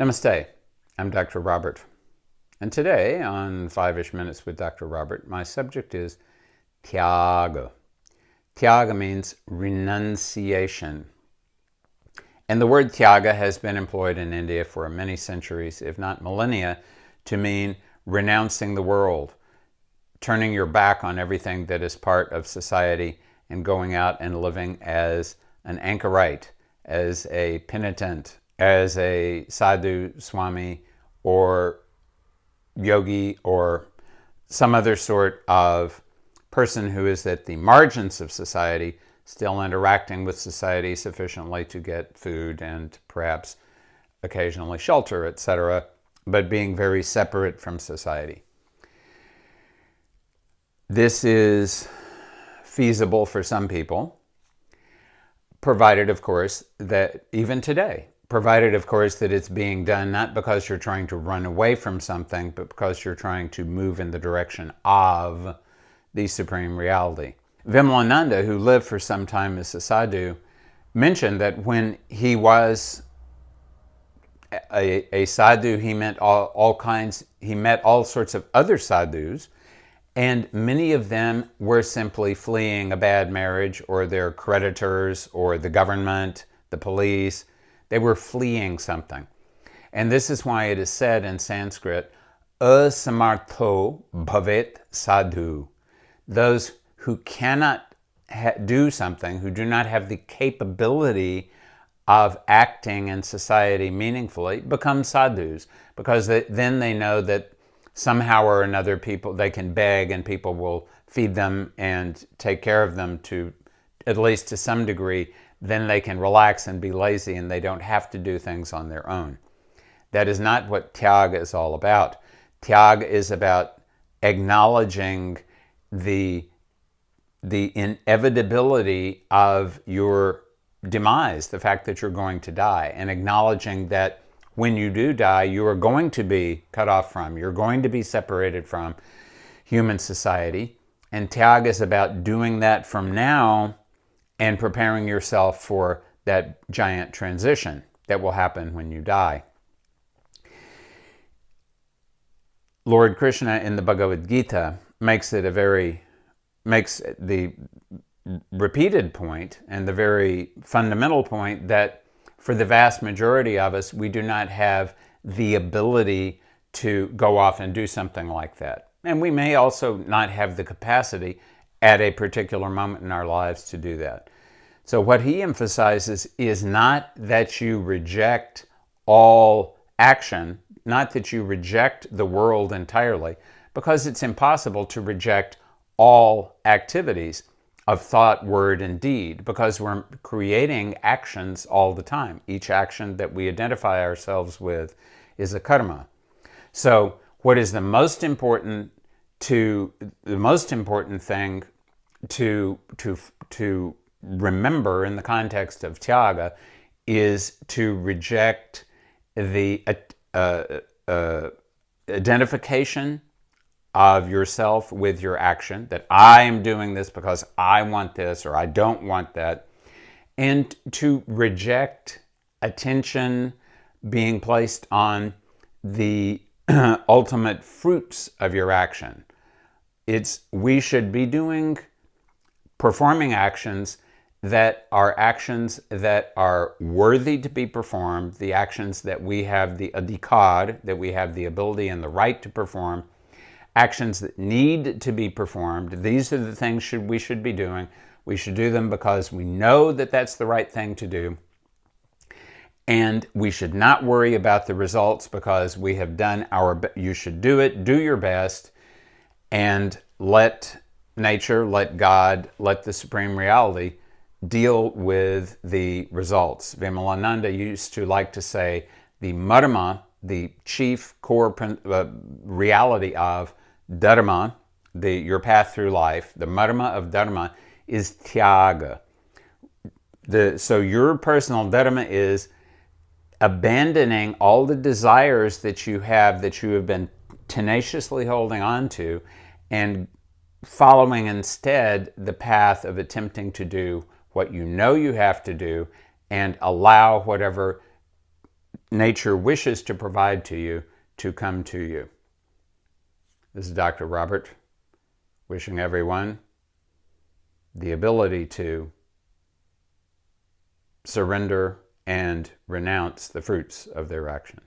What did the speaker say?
Namaste, I'm Dr. Robert, and today on 5-ish Minutes with Dr. Robert, my subject is Tyaga. Tyaga means renunciation. And the word Tyaga has been employed in India for many centuries, if not millennia, to mean renouncing the world, turning your back on everything that is part of society and going out and living as an anchorite, as a penitent, as a sadhu, swami, or yogi, or some other sort of person who is at the margins of society, still interacting with society sufficiently to get food and perhaps occasionally shelter, etc., but being very separate from society. This is feasible for some people, provided, of course, that even today, provided, of course, that it's being done not because you're trying to run away from something, but because you're trying to move in the direction of the supreme reality. Vimalananda, who lived for some time as a sadhu, mentioned that when he was a sadhu, he met he met all sorts of other sadhus, and many of them were simply fleeing a bad marriage or their creditors or the government, the police. They were fleeing something. And this is why it is said in Sanskrit, asamartho bhavet sadhu. Those who cannot do something, who do not have the capability of acting in society meaningfully, become sadhus, because then they know that somehow or another they can beg and people will feed them and take care of them to, at least to some degree. Then they can relax and be lazy and they don't have to do things on their own. That is not what Tyaga is all about. Tyaga is about acknowledging the inevitability of your demise, the fact that you're going to die, and acknowledging that when you do die, you are going to be cut off from, you're going to be separated from human society. And Tyaga is about doing that from now and preparing yourself for that giant transition that will happen when you die. Lord Krishna in the Bhagavad Gita makes the repeated point and the very fundamental point that for the vast majority of us, we do not have the ability to go off and do something like that. And we may also not have the capacity at a particular moment in our lives to do that. So what he emphasizes is not that you reject all action, not that you reject the world entirely, because it's impossible to reject all activities of thought, word, and deed, because we're creating actions all the time. Each action that we identify ourselves with is a karma. So what is the most important thing to remember in the context of Tyaga is to reject the identification of yourself with your action, that I am doing this because I want this or I don't want that, and to reject attention being placed on the ultimate fruits of your action. We should be performing actions that are worthy to be performed, the actions that we have the adhikar, that we have the ability and the right to perform, actions that need to be performed. These are the things we should be doing. We should do them because we know that that's the right thing to do. And we should not worry about the results because we have done you should do it, do your best, and let nature, let God, let the supreme reality deal with the results. Vimalananda used to like to say the marma, the chief core reality of dharma, your path through life, the marma of dharma is tyaga. So your personal dharma is abandoning all the desires that you have been tenaciously holding on to, and following instead the path of attempting to do what you know you have to do and allow whatever nature wishes to provide to you to come to you. This is Dr. Robert, wishing everyone the ability to surrender and renounce the fruits of their action.